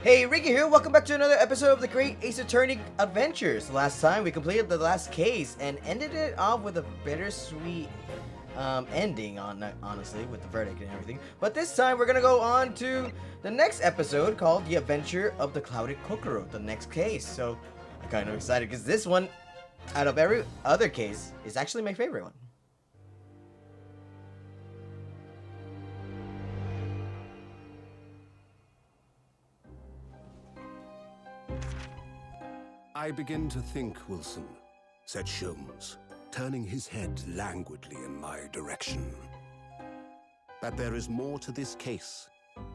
Hey, Ricky here. Welcome back to another episode of the Great Ace Attorney Adventures. Last time we completed the last case and ended it off with a bittersweet ending, honestly, with the verdict and everything. But this time we're gonna go on to the next episode called The Adventure of the Clouded Kokoro, the next case. So I'm kind of excited because this one, out of every other case, is actually my favorite one. I begin to think, Wilson, said Sholmes, turning his head languidly in my direction, that there is more to this case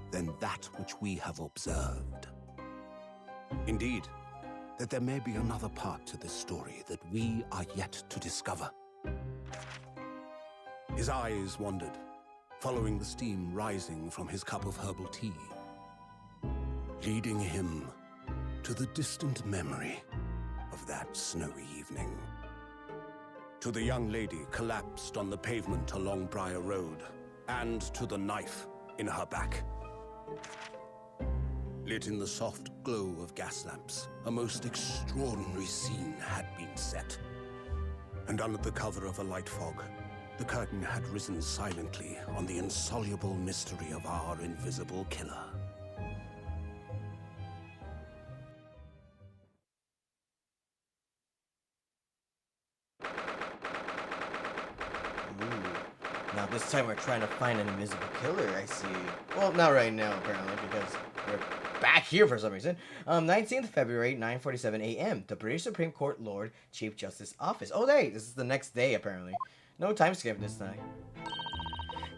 than that which we have observed. Indeed, that there may be another part to this story that we are yet to discover. His eyes wandered, following the steam rising from his cup of herbal tea, leading him to the distant memory of that snowy evening. To the young lady collapsed on the pavement along Briar Road, and to the knife in her back. Lit in the soft glow of gas lamps, a most extraordinary scene had been set. And under the cover of a light fog, the curtain had risen silently on the insoluble mystery of our invisible killer. Now this time we're trying to find an invisible killer, I see. Well, not right now, apparently, because we're back here for some reason. 19th February, 9:47 a.m. The British Supreme Court Lord Chief Justice Office. Oh, hey, this is the next day, apparently. No time skip this time.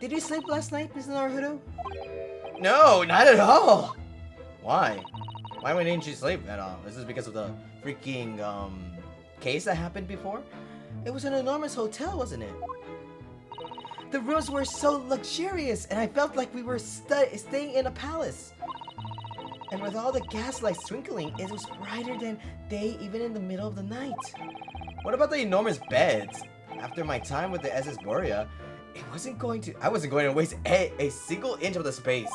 Did you sleep last night, Mr. Naruto? No, not at all! Why? Why didn't you sleep at all? Is this because of the freaking, case that happened before? It was an enormous hotel, wasn't it? The rooms were so luxurious, and I felt like we were staying in a palace. And with all the gaslights twinkling, it was brighter than day even in the middle of the night. What about the enormous beds? After my time with the SS Borea, I wasn't going to waste a single inch of the space.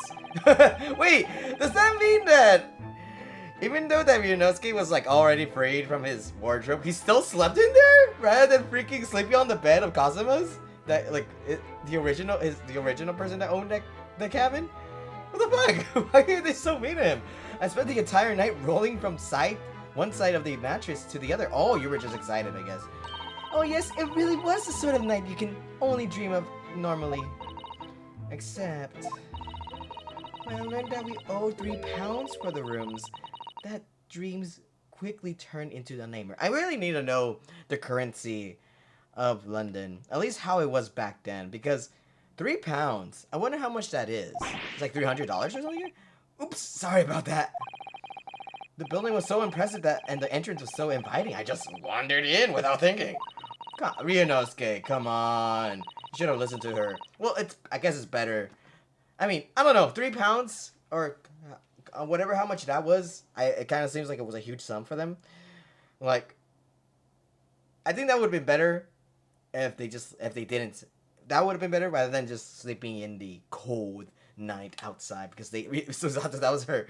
Wait, does that mean that even though that Ryunosuke was like already freed from his wardrobe, he still slept in there rather than freaking sleeping on the bed of Cosima's? That the original person that owned the cabin? What the fuck? Why are they so mean to him? I spent the entire night rolling from one side of the mattress to the other. Oh, you were just excited, I guess. Oh yes, it really was the sort of night you can only dream of normally. Except, when I learned that we owe £3 for the rooms, that dreams quickly turned into a nightmare. I really need to know the currency of London, at least how it was back then, because £3, I wonder how much that is. It's like $300 or something. Oops, sorry about that. The building was so impressive and the entrance was so inviting, I just wandered in without thinking. God, Ryunosuke, come on. You should have listened to her. Well, I guess it's better. I mean, I don't know, £3 or whatever how much that was. It kind of seems like it was a huge sum for them. Like, I think that would have been better if they didn't. That would have been better rather than just sleeping in the cold night outside, because that was her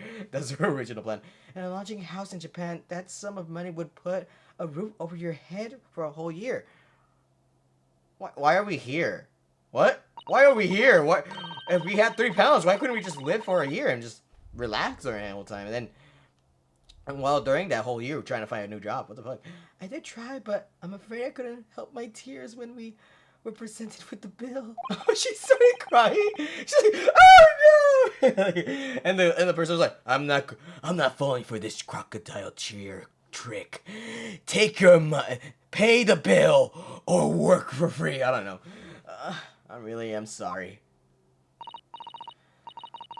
original plan. And a lodging house in Japan, that sum of money would put a roof over your head for a whole year. Why are we here? What? Why are we here? What? If we had £3, why couldn't we just live for a year and just relax during the whole time? And while during that whole year, we're trying to find a new job. What the fuck? I did try, but I'm afraid I couldn't help my tears when we were presented with the bill. Oh, she started crying. She's like, "Oh no!" and the person was like, "I'm not falling for this crocodile tear trick. Take your money, pay the bill, or work for free." I don't know. I really am sorry.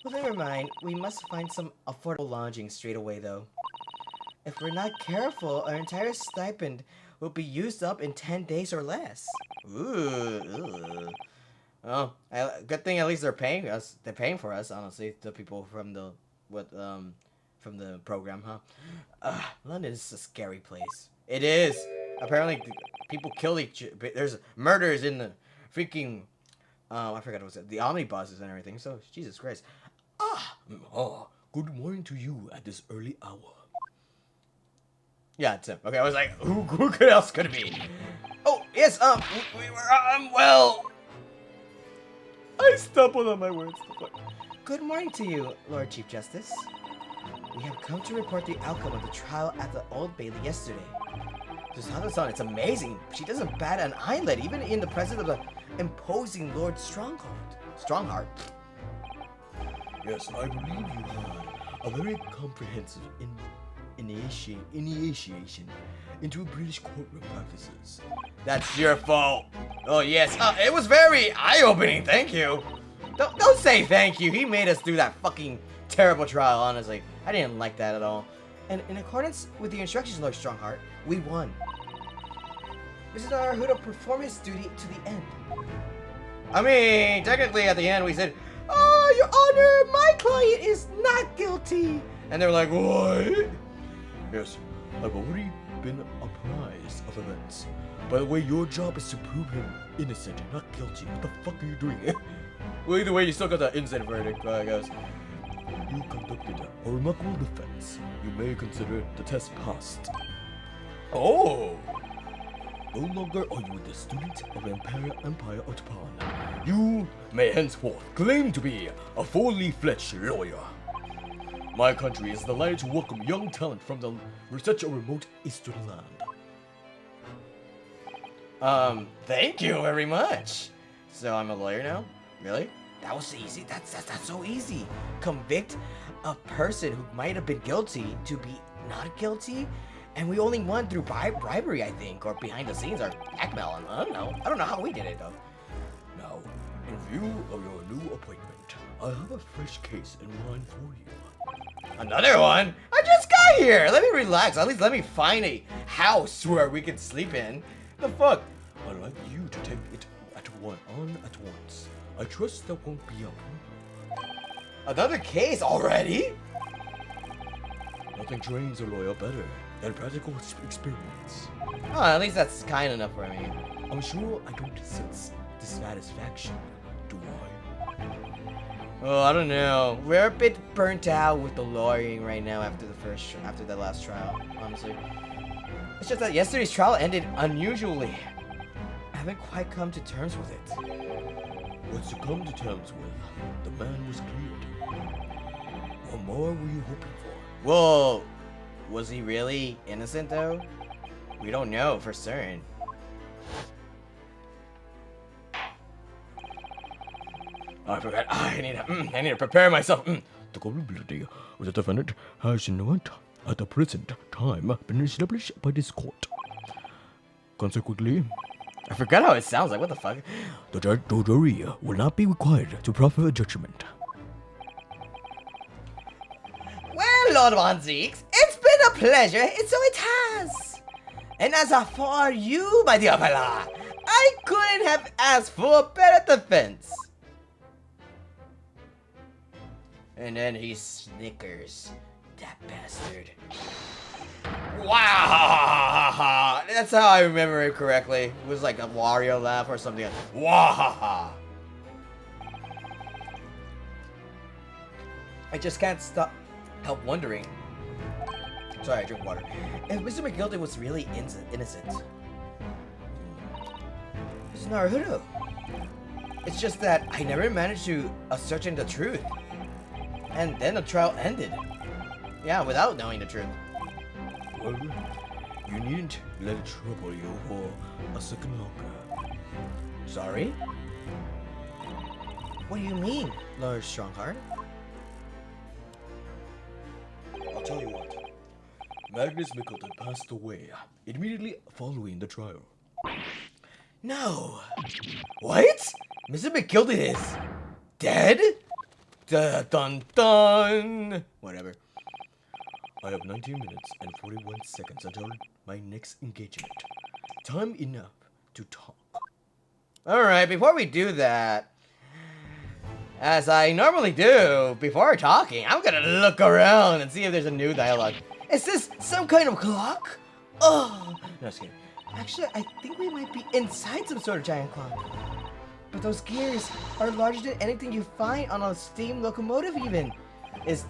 Well, never mind. We must find some affordable lodging straight away, though. If we're not careful, our entire stipend will be used up in 10 days or less. Ooh. Oh, good thing at least they're paying us. They're paying for us, honestly. The people from from the program, huh? London is a scary place. It is. Apparently, people kill each. There's murders in the freaking. I forgot what was it. The omnibuses and everything. So Jesus Christ. Oh, Good morning to you at this early hour. Yeah, it's him. Okay, I was like, who could else could it be? Oh, yes, we were, well... I stumbled on my words. Good morning to you, Lord Chief Justice. We have come to report the outcome of the trial at the Old Bailey yesterday. Susanoo-san, it's amazing. She doesn't bat an eyelid, even in the presence of the imposing Lord Strongheart. Yes, I believe you had a very comprehensive initiation into British courtroom practices. That's your fault. Oh yes, it was very eye-opening. Thank you. Don't say thank you. He made us do that fucking terrible trial. Honestly, I didn't like that at all. And in accordance with the instructions, Lord Strongheart, we won. Mr. Naruhodo performed his duty to the end. I mean, technically at the end we said, "Oh, Your Honor, my client is not guilty." And they were like, "What?" Yes, I've already been apprised of events. By the way, your job is to prove him innocent, not guilty. What the fuck are you doing? Well, either way, you still got the innocent verdict, I guess. You conducted a remarkable defense. You may consider the test passed. Oh! No longer are you the student of Empire of Japan. You may henceforth claim to be a fully fledged lawyer. My country is delighted to welcome young talent from such a remote eastern land. Thank you very much. So I'm a lawyer now? Really? That was easy. That's so easy. Convict a person who might have been guilty to be not guilty, and we only won through bribery, I think, or behind the scenes, or blackmail. I don't know how we did it though. Now, in view of your new appointment, I have a fresh case in mind for you. Another one? I just got here. Let me relax. At least let me find a house where we can sleep in. The fuck? I'd like you to take it at once. I trust that won't be a problem. Another case already? Nothing trains a lawyer better than practical experience. Oh, at least that's kind enough for me. I'm sure I don't sense dissatisfaction, do I? Oh, I don't know. We're a bit burnt out with the lawyering right now after the last trial, honestly. It's just that yesterday's trial ended unusually. I haven't quite come to terms with it. What's to come to terms with? The man was cleared. What more were you hoping for? Well, was he really innocent though? We don't know for certain. Oh, I forgot. I need to prepare myself. The culpability of the defendant has not, at the present time, been established by this court. Consequently, I forgot how it sounds like. What the fuck? The jury will not be required to proffer a judgment. Well, Lord Von Zeeks, it's been a pleasure, and so it has. And as for you, my dear fella, I couldn't have asked for a better defense. And then he snickers. That bastard. Wow! That's how I remember it correctly. It was like a Wario laugh or something. Wow! I just can't help wondering. Sorry, I drink water. If Mr. McGilden was really innocent. It's Naruhodo. It's just that I never managed to ascertain the truth. And then the trial ended. Yeah, without knowing the truth. Well, you needn't let it trouble you for a second longer. Sorry? What do you mean, Lord Strongheart? I'll tell you what. Magnus Mikkelton passed away immediately following the trial. No! What? Mr. McGilden is dead? Dun dun! Whatever. I have 19 minutes and 41 seconds until my next engagement. Time enough to talk. Alright, before we do that, as I normally do before talking, I'm gonna look around and see if there's a new dialogue. Is this some kind of clock? Oh, no, just kidding. Actually, I think we might be inside some sort of giant clock. But those gears are larger than anything you find on a steam locomotive even. is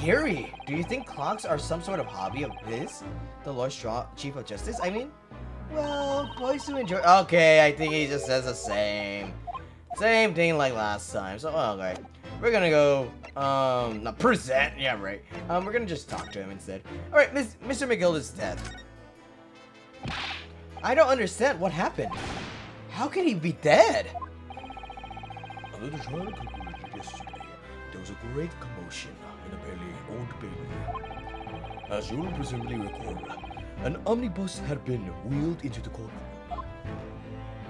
eerie. Do you think clocks are some sort of hobby of his? The Lord Chief of Justice, I mean? Well, boys who enjoy... Okay, I think he just says the same thing like last time. So, okay. We're gonna go, not present. Yeah, right. We're gonna just talk to him instead. Alright, Mr. McGill is dead. I don't understand what happened. How can he be dead? Although the trial concluded yesterday, there was a great commotion in the Old Bailey. As you will presumably recall, an omnibus had been wheeled into the courtroom.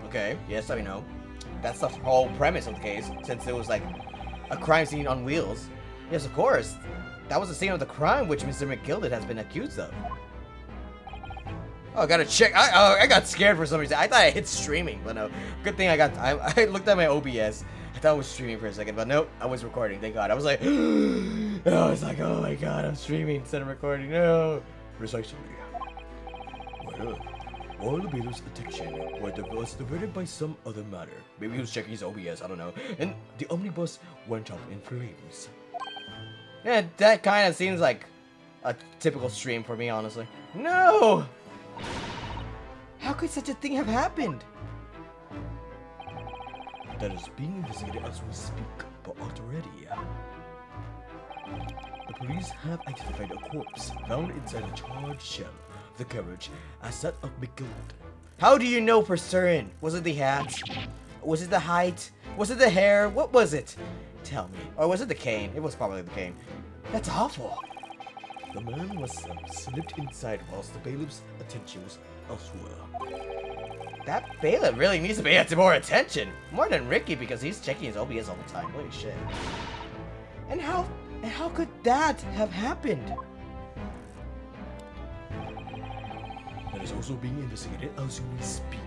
Okay, yes, I know. That's the whole premise of the case, since it was like a crime scene on wheels. Yes, of course. That was the scene of the crime which Mr. McGilded has been accused of. Oh, I gotta check. I got scared for some reason. I thought I hit streaming, but no. Good thing I looked at my OBS. I thought I was streaming for a second, but nope, I was recording. Thank God. I was like, I was like, oh my God, I'm streaming instead of recording. No. Precisely. Well, all the bailiff's attention was diverted by some other matter. Maybe he was checking his OBS. I don't know. And the omnibus went up in flames. Yeah, that kind of seems like a typical stream for me, honestly. No! How could such a thing have happened? That is being investigated as we speak, but already. The police have identified a corpse found inside a charred shell of the carriage as that of McGill. How do you know for certain? Was it the hat? Was it the height? Was it the hair? What was it? Tell me. Or was it the cane? It was probably the cane. That's awful. The man was slipped inside whilst the bailiff's attention was elsewhere. That bailiff really needs to pay more attention. More than Ricky, because he's checking his OBS all the time. Holy shit. And how could that have happened? That is also being investigated as we speak.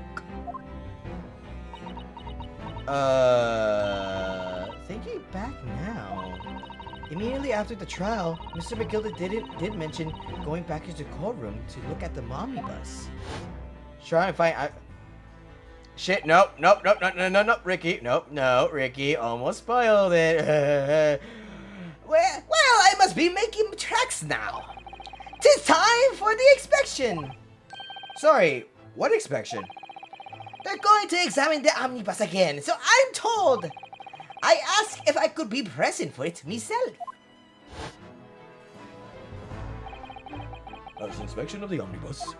Thinking back now. Immediately after the trial, Mr. McGilded did mention going back into the courtroom to look at the omnibus. Try and find. Shit! Nope! Ricky! No, Ricky almost spoiled it. well, I must be making tracks now. 'Tis time for the inspection. Sorry, what inspection? They're going to examine the omnibus again, so I'm told. I asked if I could be present for it myself. As inspection of the omnibus.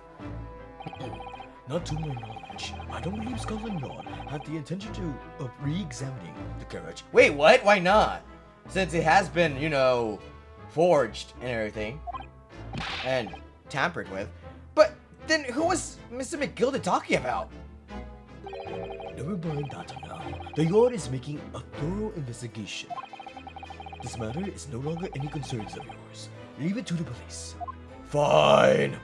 Not to my knowledge, I don't believe Scotland Yard had the intention of re-examining the carriage. Wait, what? Why not? Since it has been, you know, forged and everything, and tampered with. But then who was Mr. McGilded talking about? Never mind that now. The Yard is making a thorough investigation. This matter is no longer any concerns of yours. Leave it to the police. Fine.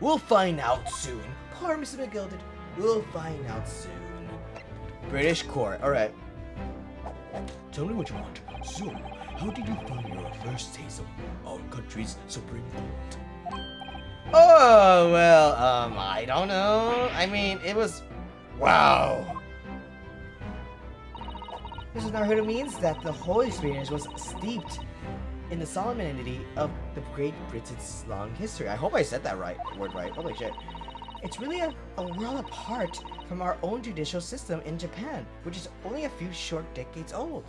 We'll find out soon. Poor Mr. McGilded. We'll find out soon. British court. Alright. Tell me what you want. So, how did you find your first taste of our country's Supreme Court? Oh, well, I don't know. I mean, it was... Wow. This is not what it means that the whole experience was steeped in the solemnity of the Great Britain's long history. I hope I said that word right. Holy shit. It's really a world apart from our own judicial system in Japan, which is only a few short decades old.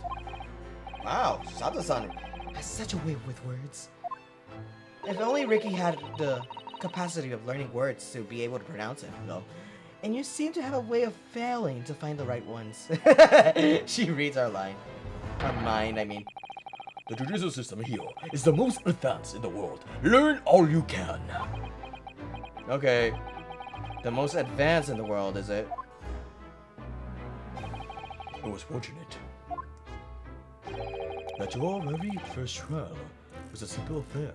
Wow, Sato-san has such a way with words. If only Ricky had the capacity of learning words to be able to pronounce it, though. And you seem to have a way of failing to find the right ones. She reads our line. Our mind, I mean. The judicial system here is the most advanced in the world. Learn all you can. Okay. The most advanced in the world, is it? It was fortunate that your very first trial was a simple affair.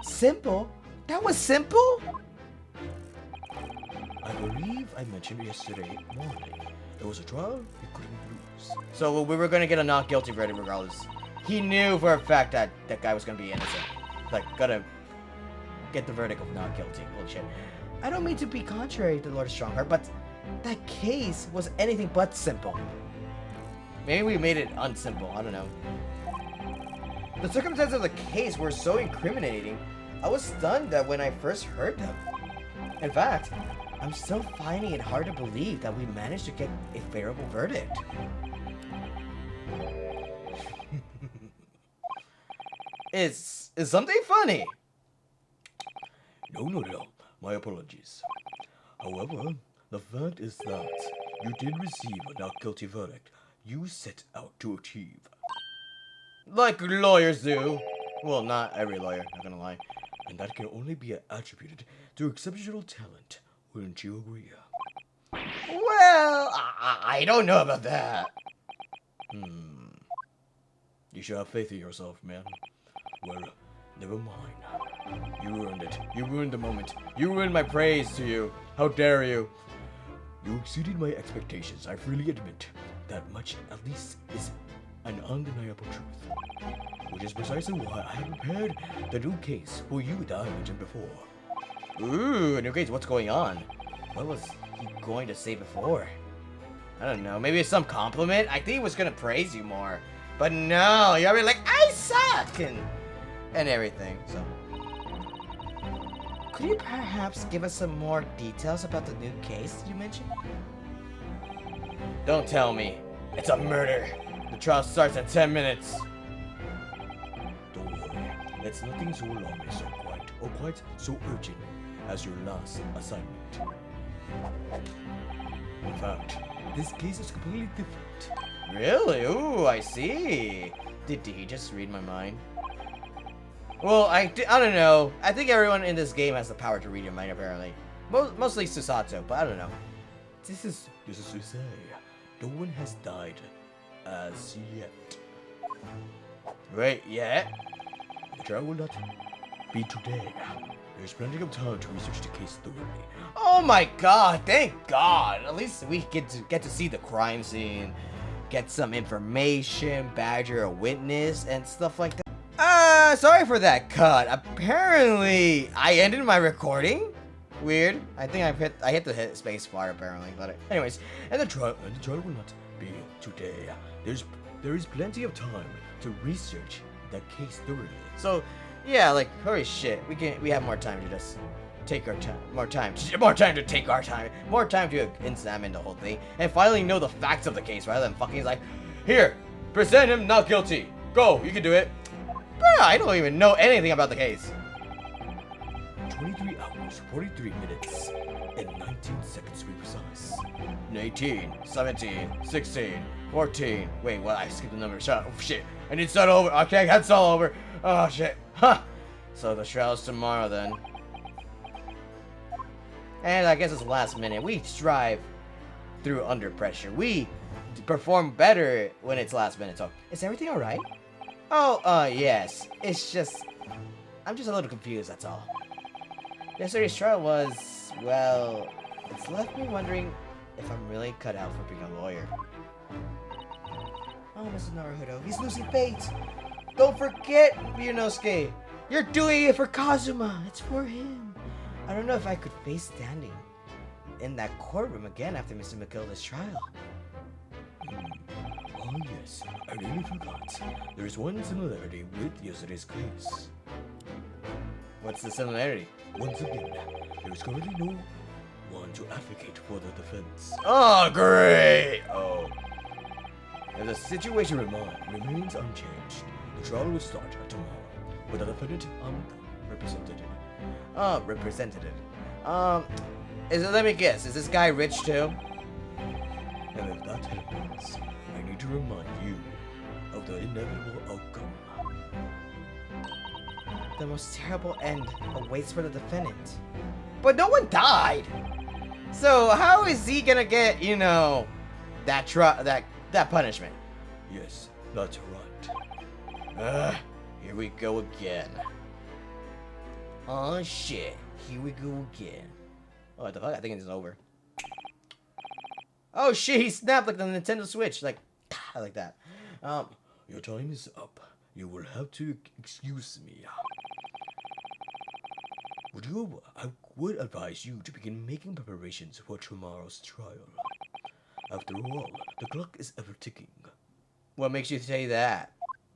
Simple? That was simple? I believe I mentioned yesterday morning. It was a trial you couldn't lose. So we were gonna get a not guilty verdict regardless. He knew for a fact that that guy was gonna be innocent. Like, gonna get the verdict of not guilty. Holy shit. I don't mean to be contrary to Lord Strongheart, but that case was anything but simple. Maybe we made it unsimple. I don't know. The circumstances of the case were so incriminating, I was stunned that when I first heard them. In fact, I'm still finding it hard to believe that we managed to get a favorable verdict. Is something funny? No. My apologies. However, the fact is that you did receive a not guilty verdict you set out to achieve. Like lawyers do. Well, not every lawyer, not gonna lie. And that can only be attributed to exceptional talent. Wouldn't you agree? Well, I don't know about that. You should have faith in yourself, man. Well, never mind. You ruined it. You ruined the moment. You ruined my praise to you. How dare you? You exceeded my expectations. I freely admit that much, at least, is an undeniable truth. Which is precisely why I have prepared the new case for you that I mentioned before. Ooh, a new case. What's going on? What was he going to say before? I don't know. Maybe it's some compliment? I think he was gonna praise you more. But no, you're already like, I suck! And everything, so. Could you perhaps give us some more details about the new case you mentioned? Don't tell me. It's a murder. The trial starts in 10 minutes. Don't worry. It's nothing so long or quite so urgent as your last assignment. In fact, this case is completely different. Really? Ooh, I see. Did he just read my mind? Well, I don't know. I think everyone in this game has the power to read your mind, apparently. Mostly Susato, but I don't know. This is to say, no one has died as yet. Wait, yet? The trial will not be today. There's plenty of time to research the case thoroughly. Oh my god, thank god. At least we get to see the crime scene, get some information, badger a witness, and stuff like that. Sorry for that cut. Apparently, I ended my recording. Weird. I think I hit the space bar apparently, but anyways, And the trial will not be today. There is plenty of time to research the case thoroughly. so yeah, like holy shit, we have more time to just take our time, more time to take our time, more time to examine the whole thing, and finally know the facts of the case rather than fucking like, here, present him not guilty. Go, you can do it. Bro, I don't even know anything about the case. 23 hours, 43 minutes, and 19 seconds to be precise. 18, 17, 16, 14. Wait, what? I skipped the number. Shut up. Oh, shit. I need to start over. Okay, I got to start over. Oh, shit. Huh. So the trial's tomorrow then. And I guess it's last minute. We strive through under pressure. We perform better when it's last minute. So, is everything alright? Oh, yes. It's just... I'm just a little confused, that's all. Yesterday's trial was... well... it's left me wondering if I'm really cut out for being a lawyer. Oh, Mr. Naruhodo, he's losing faith! Don't forget, Ryunosuke! You're doing it for Kazuma! It's for him! I don't know if I could face standing in that courtroom again after Mr. Matilda's trial. Oh yes, I really forgot. There is one similarity with yesterday's case. What's the similarity? Once again, there is currently no one to advocate for the defense. Oh, great! Oh. And the situation remains unchanged. The trial will start tomorrow, with the defendant represented. Representative. Let me guess, is this guy rich too? And if that happens, I need to remind you of the inevitable outcome. The most terrible end awaits for the defendant. But no one died! So how is he gonna get, you know, that punishment? Yes, that's right. Here we go again. Oh shit, here we go again. Oh, what the fuck? I think it's over. Oh shit, he snapped like the Nintendo Switch, like, I like that. Your time is up. You will have to excuse me. I would advise you to begin making preparations for tomorrow's trial. After all, the clock is ever ticking. What makes you say that?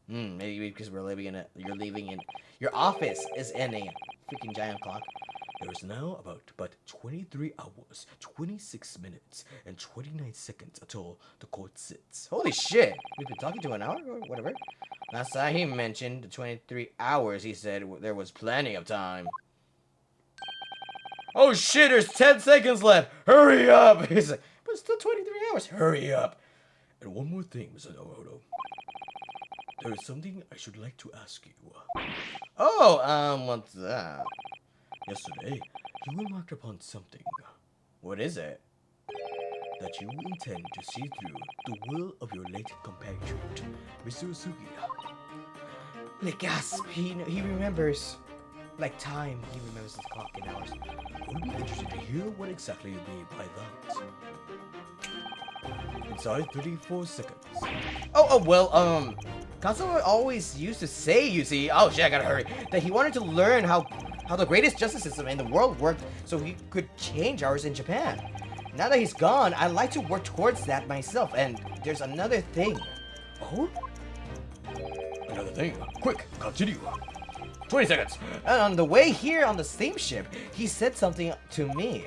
Maybe because we're living in you're living in, your office is in a freaking giant clock. There is now about but 23 hours, 26 minutes, and 29 seconds until the court sits. Holy shit! We've been talking to an hour or whatever. Last time he mentioned the 23 hours, he said there was plenty of time. Oh shit, there's 10 seconds left! Hurry up! He's like, but it's still 23 hours. Hurry up! And one more thing, Mr. Naruto. There is something I should like to ask you. Oh, what's that? Yesterday, you remarked upon something What is it? that you intend to see through the will of your late compatriot, Mr. Usugi. Like gasp, he remembers. Like time, he remembers his clock in hours. I would be interested to hear what exactly you mean by that. Inside 34 seconds. Well, Kazuma always used to say, you see, oh shit, I gotta hurry, that he wanted to learn how the greatest justice system in the world worked so he could change ours in Japan. Now that he's gone, I'd like to work towards that myself, and there's another thing. Oh? Another thing. Quick, continue. 20 seconds. And on the way here on the steamship, he said something to me.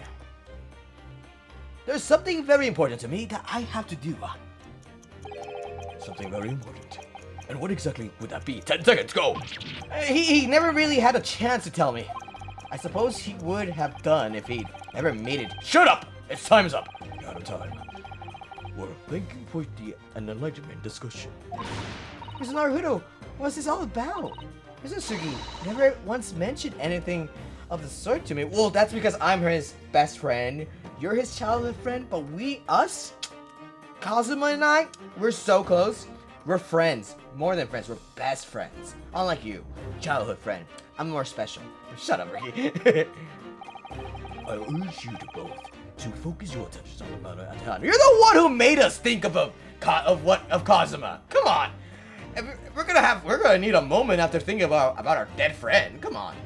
There's something very important to me that I have to do. Something very important. And what exactly would that be? 10 seconds, go! He never really had a chance to tell me. I suppose he would have done if he'd ever made it. Shut up! It's time's up! You're out of time. Well, thank you for an enlightenment discussion. Mr. Naruto, what's this all about? Mr. Sugi never once mentioned anything of the sort to me. Well, that's because I'm his best friend. You're his childhood friend, but us, Kazuma and I, we're so close. We're friends. More than friends, we're best friends. Unlike you, childhood friend. I'm more special. Shut up, Ricky. I urge you to both to focus your attention on the matter at hand. You're the one who made us think of Kazuma. Come on. We're gonna need a moment after thinking about our dead friend. Come on.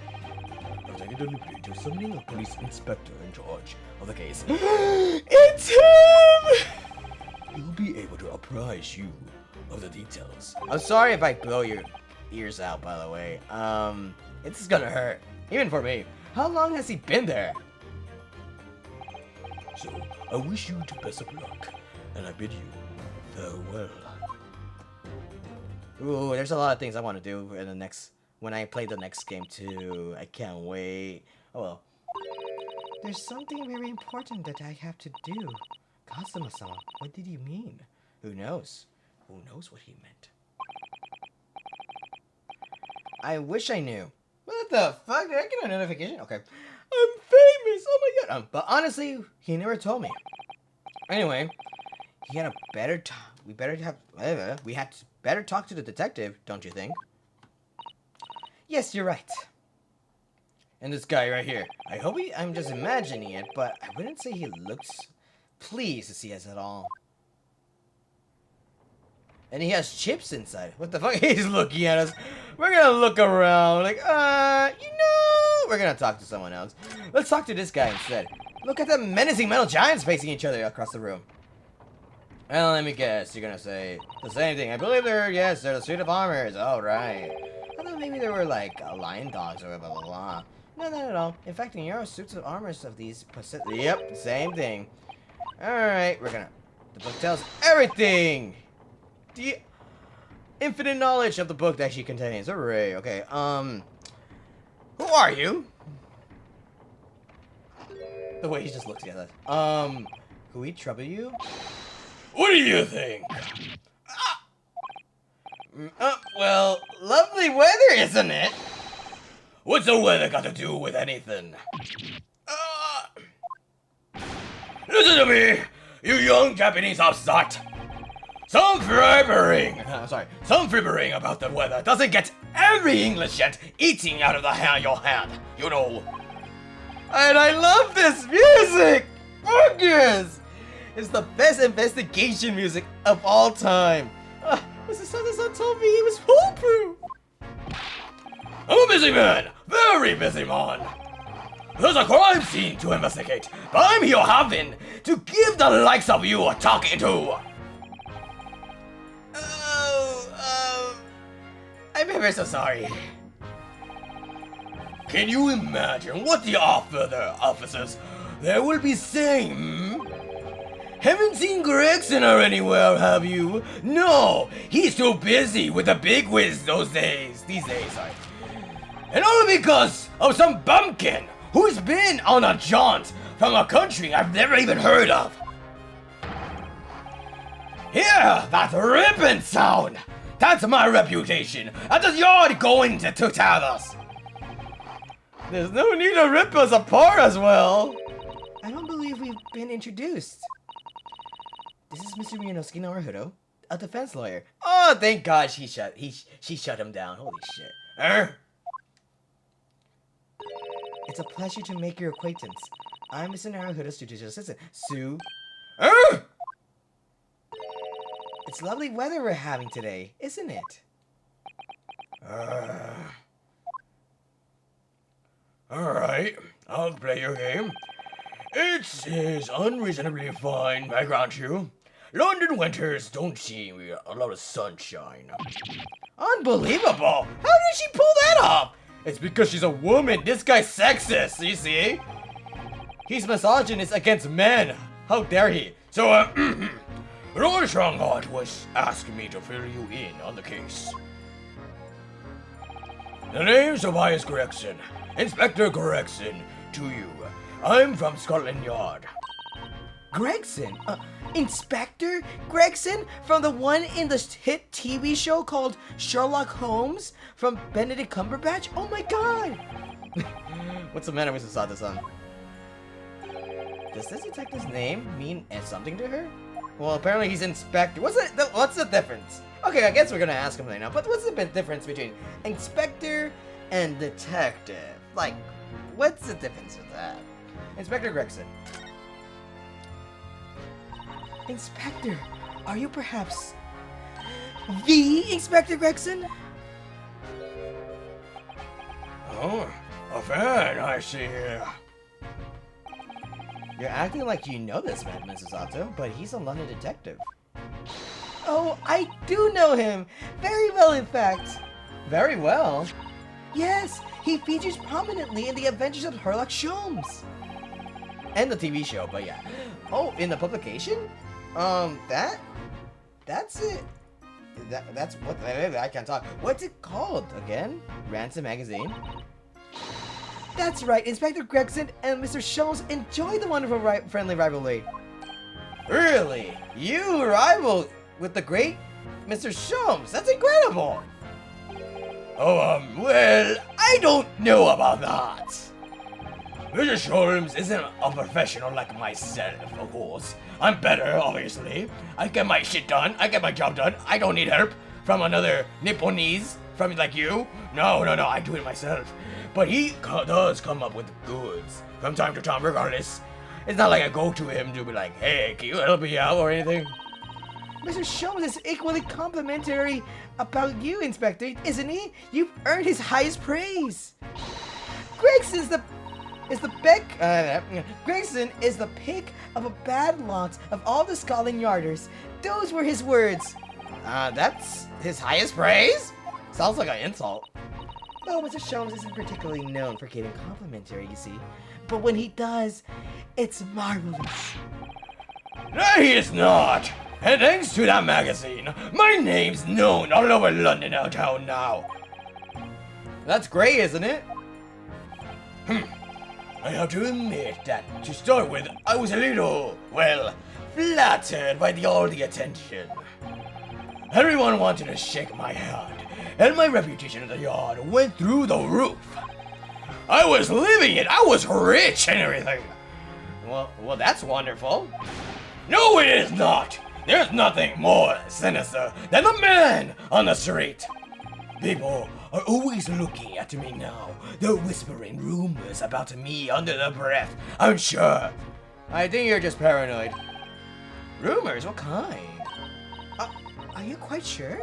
I'm taking deliberately to summoning a police inspector in charge of the case. It's him! He'll be able to apprise you of the details. I'm sorry if I blow your ears out, by the way. It's gonna hurt. Even for me. How long has he been there? So, I wish you the best of luck, and I bid you farewell. Ooh, there's a lot of things I want to do in when I play the next game too. I can't wait. Oh well. There's something very important that I have to do. Kazuma-sama, what did he mean? Who knows? Who knows what he meant? I wish I knew. What the fuck? Did I get a notification? Okay. I'm famous! Oh my god! But honestly, he never told me. Anyway, he had a better time. We had to better talk to the detective, don't you think? Yes, you're right. And this guy right here. I'm just imagining it, but I wouldn't say he looks pleased to see us at all. And he has chips inside. What the fuck? He's looking at us. We're gonna look around like, we're gonna talk to someone else. Let's talk to this guy instead. Look at the menacing metal giants facing each other across the room. Well, let me guess. You're gonna say the same thing. I believe they're the suit of armors. All right. I thought maybe they were like lion dogs or blah blah blah. No, not at all. In fact, in your suits of armors of these Yep, same thing. All right, the book tells everything. The infinite knowledge of the book that she contains. Hooray. Okay. Who are you? The way he just looks at us. Can we trouble you? What do you think? Well, lovely weather, isn't it? What's the weather got to do with anything? Listen to me, you young Japanese upstart. Some fibbering about the weather doesn't get every English jet eating out of your hand, you know. And I love this music! Fuck yes! It's the best investigation music of all time. Mr. Santa told me he was foolproof. I'm a busy man, very busy man. There's a crime scene to investigate, but I'm here having to give the likes of you a talking to. I'm ever so sorry. Can you imagine what the other officers there will be saying? Hmm? Haven't seen Gregson or anywhere, have you? No, he's too busy with the big wiz these days, sorry. And all because of some bumpkin who's been on a jaunt from a country I've never even heard of. Hear that ripping sound! That's my reputation at the yard going to tell us. There's no need to rip us apart as well. I don't believe we've been introduced. This is Mr. Miyaноsuke Naruhodo, a defense lawyer. Oh, thank God she shut him down. Holy shit. It's a pleasure to make your acquaintance. I'm Mr. Naruhodo's judicial assistant, Sue. It's lovely weather we're having today, isn't it? Alright, I'll play your game. It is unreasonably fine, I grant you. London winters don't see a lot of sunshine. Unbelievable! How did she pull that off? It's because she's a woman. This guy's sexist, you see? He's misogynist against men. How dare he? So, Lord Strongheart was asking me to fill you in on the case. The name's Tobias Gregson. Inspector Gregson to you. I'm from Scotland Yard. Gregson? Inspector Gregson? From the one in the hit TV show called Sherlock Holmes? From Benedict Cumberbatch? Oh my god! What's the matter with Sasada-san? Does this detective's name mean something to her? Well, apparently he's Inspector. What's the difference? Okay, I guess we're gonna ask him right now, but what's the difference between Inspector and Detective? Like, what's the difference with that? Inspector Gregson. Inspector, are you perhaps the Inspector Gregson? Oh, a fan, I see here. You're acting like you know this man, Mrs. Otto, but he's a London detective. Oh, I do know him! Very well, in fact. Very well? Yes, he features prominently in the Adventures of Sherlock Holmes. And the TV show, but yeah. Oh, in the publication? That's it. That's what, I can't talk. What's it called again? Ransom Magazine? That's right, Inspector Gregson and Mr. Sholmes enjoy the wonderful friendly rivalry. Really? You rival with the great Mr. Sholmes? That's incredible! Oh, well, I don't know about that. Mr. Sholmes isn't a professional like myself, of course. I'm better, obviously. I get my shit done. I get my job done. I don't need help from another Nipponese, from like you. No, I do it myself. But he does come up with goods from time to time, regardless. It's not like I go to him to be like, hey, can you help me out or anything? Mr. Sholmes is equally complimentary about you, Inspector, isn't he? You've earned his highest praise. Gregson is the pick of a bad lot of all the Scotland Yarders. Those were his words. That's his highest praise? Sounds like an insult. Well, Mr. Sholmes isn't particularly known for getting complimentary, you see. But when he does, it's marvelous. No, he is not. And thanks to that magazine, my name's known all over London town now. That's great, isn't it? I have to admit that, to start with, I was a little, well, flattered by all the attention. Everyone wanted to shake my hand, and my reputation in the yard went through the roof. I was living it, I was rich and everything. Well, that's wonderful. No, it is not. There's nothing more sinister than the man on the street. People are always looking at me now. They're whispering rumors about me under their breath, I'm sure. I think you're just paranoid. Rumors? What kind? Are you quite sure?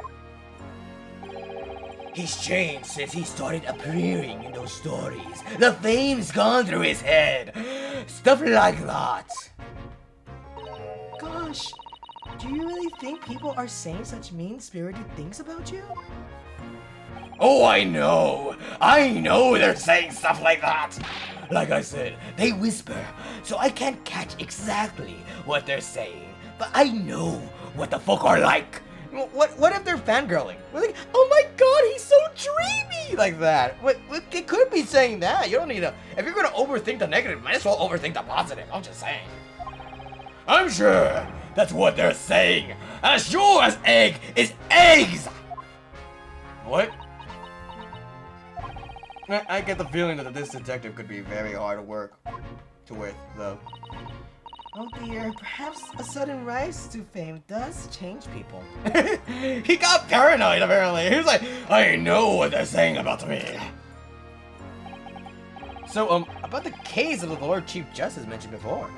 He's changed since he started appearing in those stories. The fame's gone through his head. Stuff like that. Gosh, do you really think people are saying such mean-spirited things about you? Oh, I know! I know they're saying stuff like that! Like I said, they whisper, so I can't catch exactly what they're saying, but I know what the fuck are like! What if they're fangirling? We're like, oh my god, he's so dreamy! Like that. It could be saying that. You don't need to. If you're gonna overthink the negative, might as well overthink the positive. I'm just saying. I'm sure that's what they're saying! As sure as egg is eggs! What? I get the feeling that this detective could be very hard to work with, though. Oh dear, perhaps a sudden rise to fame does change people. He got paranoid, apparently. He was like, I know what they're saying about me. So, about the case of the Lord Chief Justice mentioned before.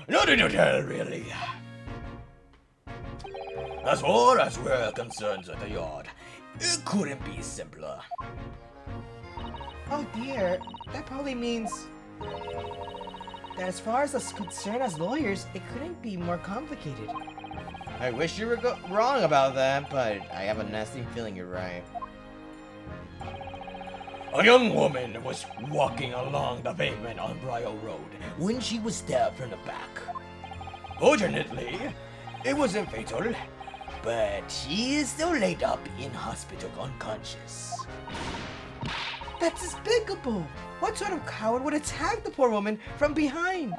Nothing to tell, really. As far as we're concerned at the yard, it couldn't be simpler. Oh dear, that probably means that as far as us concerned as lawyers, it couldn't be more complicated. I wish you were wrong about that, but I have a nasty feeling you're right. A young woman was walking along the pavement on Brio Road when she was stabbed from the back. Fortunately, it wasn't fatal, but she is still laid up in hospital unconscious. That's despicable! What sort of coward would attack the poor woman from behind?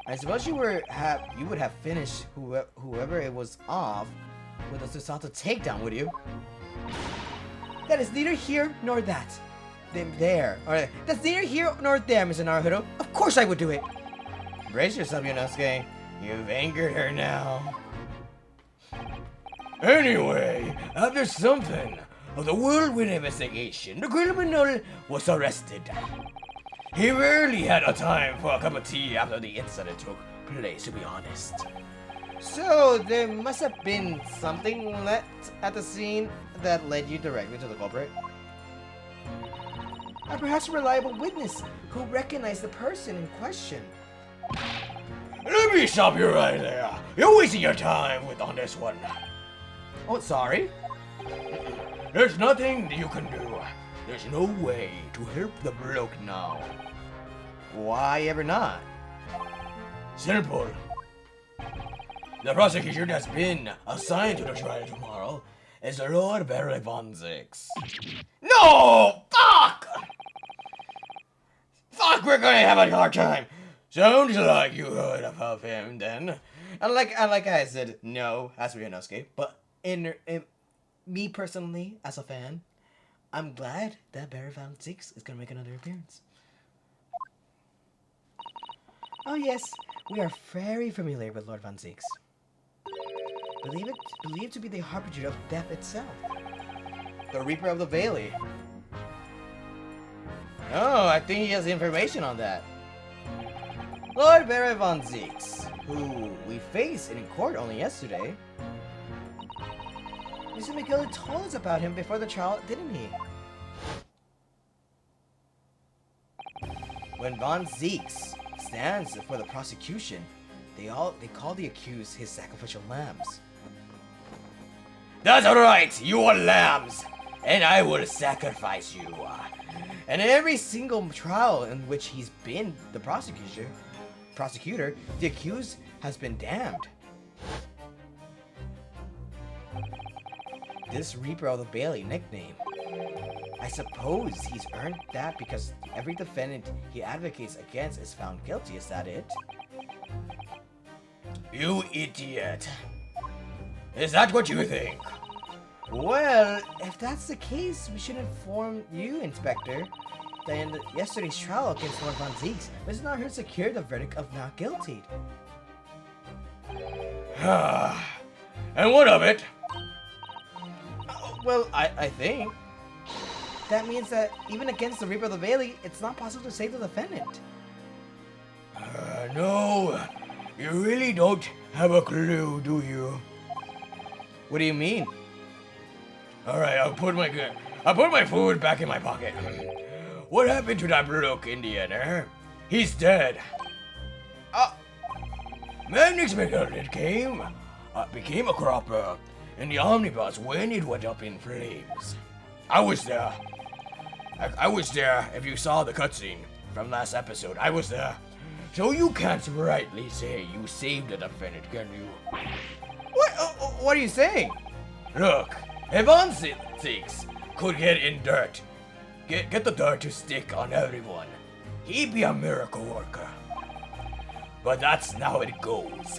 I suppose you would have finished whoever it was off with a Susato takedown, would you? That is neither here nor that. Alright, that's neither here nor there, Mr. Naruto. Of course I would do it! Brace yourself, Yonosuke. You've angered her now. Anyway, after something of the whirlwind investigation, the criminal was arrested. He rarely had a time for a cup of tea after the incident took place, to be honest. So, there must have been something left at the scene that led you directly to the culprit? Or perhaps a reliable witness who recognized the person in question? Let me stop you right there. You're wasting your time on this one. Oh, sorry? There's nothing you can do. There's no way to help the bloke now. Why ever not? Simple. The prosecution has been assigned to the trial tomorrow is Lord Barry Von Zix. No! Fuck! Fuck, we're gonna have a hard time. Sounds like you heard of him then. And like I said, no, as for Yonosuke, but in me personally, as a fan, I'm glad that Barry Von Zix is gonna make another appearance. Oh yes, we are very familiar with Lord Von Zix. Believed to be the harbinger of death itself. The Reaper of the Valley. Oh, I think he has information on that. Lord Barry Von Zix, who we faced in court only yesterday. Mr. McGill told us about him before the trial, didn't he? When Von Zix stands for the prosecution, they call the accused his sacrificial lambs. That's alright, you are lambs, and I will sacrifice you. And in every single trial in which he's been the prosecutor, the accused has been damned. This Reaper of the Bailey nickname, I suppose he's earned that because every defendant he advocates against is found guilty, is that it? You idiot. Is that what you think? Well, if that's the case, we should inform you, Inspector, that in yesterday's trial against Lord Von Zix, Mr. Naruto secured the verdict of not guilty. And what of it? Well, I think that means that even against the Reaper of the Valley, it's not possible to save the defendant. No, you really don't have a clue, do you? What do you mean? Alright, I'll put my food back in my pocket. What happened to that bloke Indian, eh? He's dead. Magnus McGill became a cropper. in the omnibus when it went up in flames. I was there. I was there. If you saw the cutscene from last episode, I was there. So you can't rightly say you saved the defendant, can you? What are you saying? Look, if on six could get in dirt, get the dirt to stick on everyone, he'd be a miracle worker. But that's not how it goes.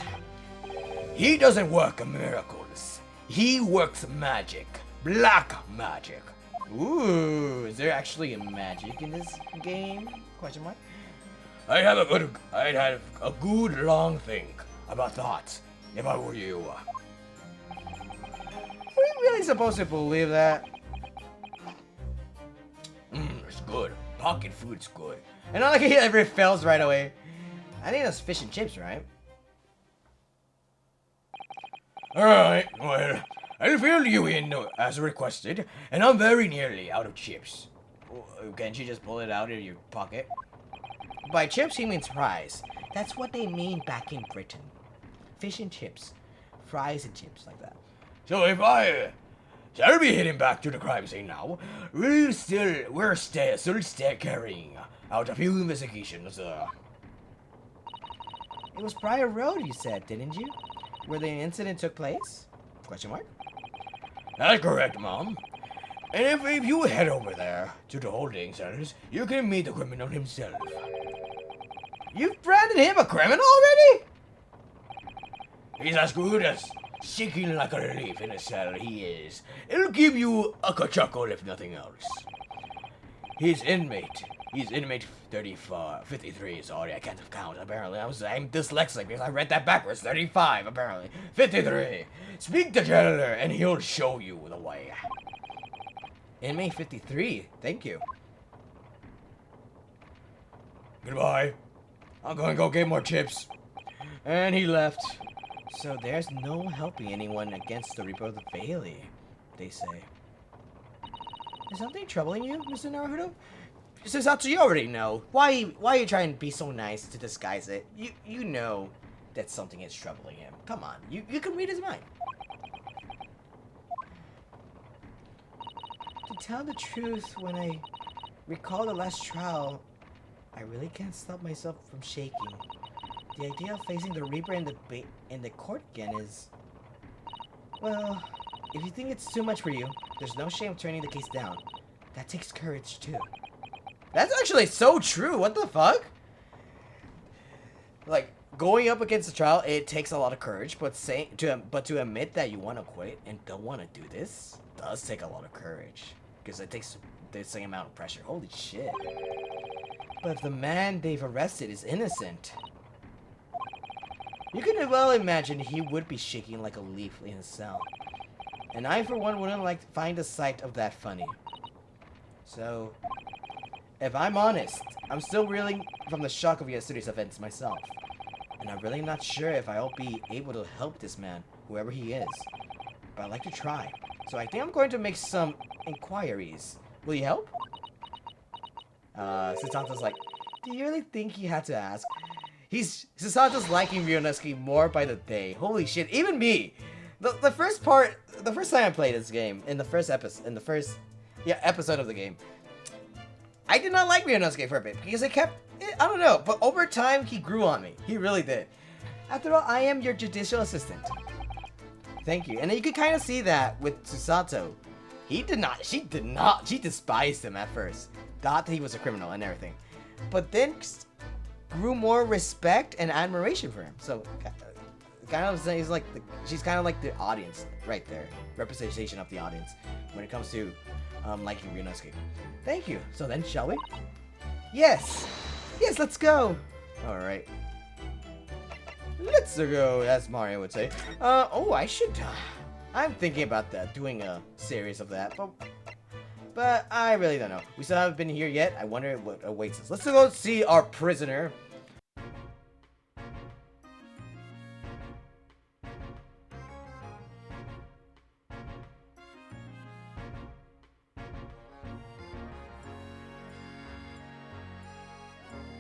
He doesn't work miracles. He works magic. Black magic. Ooh, is there actually a magic in this game? Question mark. I'd have a good long think about thoughts if I were you. Are we really supposed to believe that? It's good. Pocket food's good. And not like he ever fails right away. I think that's fish and chips, right? Alright, well, I'll fill you in as requested, and I'm very nearly out of chips. Can't you just pull it out of your pocket? By chips, he means fries. That's what they mean back in Britain. Fish and chips. Fries and chips, like that. So if I'll be heading back to the crime scene now. We're still carrying out a few investigations. It was Briar Road, you said, didn't you? Where the incident took place? Question mark. That's correct, Mom. And if you head over there to the holding centers, you can meet the criminal himself. You've branded him a criminal already? He's as good as shaking like a leaf in a cell, he is. It'll give you a chuckle if nothing else. He's inmate 53, sorry, I can't count, apparently. I'm dyslexic because I read that backwards. 35, apparently. 53. Speak to jailer and he'll show you the way. Inmate 53, thank you. Goodbye. I'm gonna go get more chips. And he left. So there's no helping anyone against the Reaper of the Valley, they say. Is something troubling you, Mr. Naruto? Susato, you already know. Why are you trying to be so nice to disguise it? You know that something is troubling him. Come on, you can read his mind. To tell the truth, when I recall the last trial, I really can't stop myself from shaking. The idea of facing the Reaper in the court again is... Well, if you think it's too much for you, there's no shame turning the case down. That takes courage, too. That's actually so true. What the fuck? Like, going up against the trial, it takes a lot of courage, but to admit that you want to quit and don't want to do this does take a lot of courage. Because it takes the same amount of pressure. Holy shit. But if the man they've arrested is innocent, you can well imagine he would be shaking like a leaf in his cell. And I, for one, wouldn't like to find the sight of that funny. So, if I'm honest, I'm still reeling from the shock of yesterday's events myself. And I'm really not sure if I'll be able to help this man, whoever he is. But I'd like to try. So I think I'm going to make some inquiries. Will you help? Susato's like, do you really think he had to ask? Susato's liking Ryunosuke more by the day. Holy shit, even me! The first time I played this game, in the first episode of the game, I did not like Ryunosuke for a bit, because I don't know, but over time, he grew on me. He really did. After all, I am your judicial assistant. Thank you. And you could kind of see that with Susato. She despised him at first. Thought that he was a criminal and everything. But then grew more respect and admiration for him. So, kind of saying she's kind of like the audience right there. Representation of the audience when it comes to liking Ryunosuke. Thank you. So then, shall we? Yes! Yes, let's go! Alright. Let's go, as Mario would say. I'm thinking about that, doing a series of that, but I really don't know. We still haven't been here yet. I wonder what awaits us. Let's go see our prisoner.